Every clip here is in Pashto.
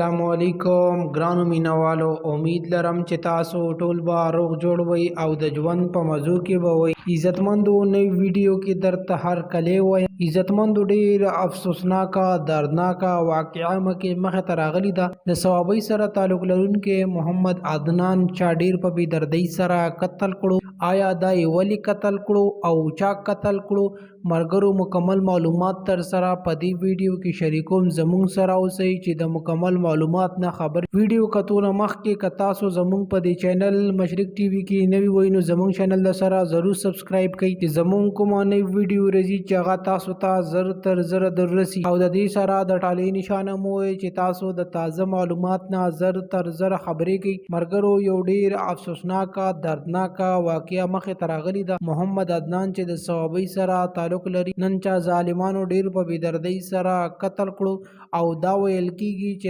अस्सलामुअलैकुम ग्रानो मीनावालो उम्मीद लरम چې تاسو ټول به روغ جوړ وي او د ژوند په موضوع کې به وي عزتمندو نوې ویډیو کې درته هر کله وي عزتمندو ډیر افسوسناکه دردناکه واقعه مکه مخه تراغلی ده د ثوابي سره تعلق لرونکي محمد عدنان چا ډیر په بي دردۍ سره قتل کړو آیا دا ولی قتل کړو او چا قتل کړو مرګرو مکمل معلومات تر سره په دې ویډیو کې شریکوم زموږ سره اوسئ چې د مکمل معلومات نه خبر ویډیو کتونه مخکې که تاسو زموږ په دې چینل مشرق ټي وي کې نوی وای نو زموږ چینل سره ضرور سبسکرایب کړئ چې زموږ کومه نوی ویډیو راځي چې هغه تاسو ته زر تر زر دررسي او د دې سره د ټالۍ نشانه مو چې تاسو د تازه معلومات نه زر تر زر خبرې کوي مرګرو یو ډیر افسوسناکه دردناکه واقعه مخه تراغلی ده محمد عدنان چې د ثوابي سره تعلق لري نن چا ظالمانو ډیر په بي دردۍ سره قتل کړو او دا ویل کیږي چې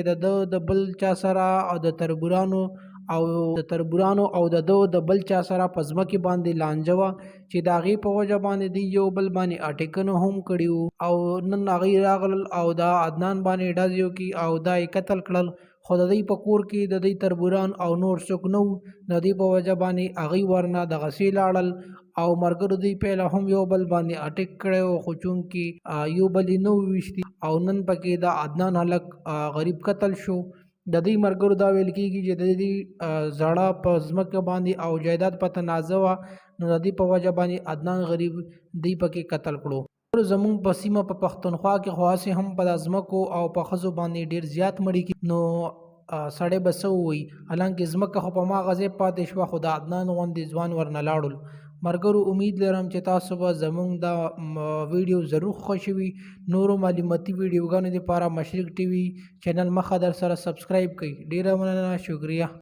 د بل چا سره او د تربورانو او د بل چا سره پزمکه باندې لانجوا چې داغي په وجه باندې دی یو بل باندې اټیکنو هم کړیو او نن هغه راغل او دا عدنان باندې ډازیو کی او دا قتل کړل خو د دې په کور کې د دې تربوران او نور څوک نو د دې په وجه باندې هغه ورنه د غسیل اړل او مرګرو دی پهله هم یو بل باندې اټیک کړو خو چون کې یو بل نو وشتي او نن پکې د عدنان هلک غریب قتل شو د دې مرګرو دا ویل کیږي چې د دې زړه په ځمکه باندې او جایداد په تنازع نو د دې په وجه باندې عدنان غریب دی پکې قتل کړو زمون په سیمه په پښتونخوا کې خاصه هم په ځمکو او په خزو باندې ډیر زیات مړی کی نو سړی بسو وي حالانکه ځمکه خو په ما غزه پاتې شو خو د عدنان غوندې ځوان ورنه لاړل مرګرو امید لرم چې تاسو به زمونږ دا ویډیو ضرور خوښوي نورو معلوماتي ویډیوګانو لپاره مشرق ټي وي چینل مخه در سره سبسکرایب کړئ ډیره مننه شکریہ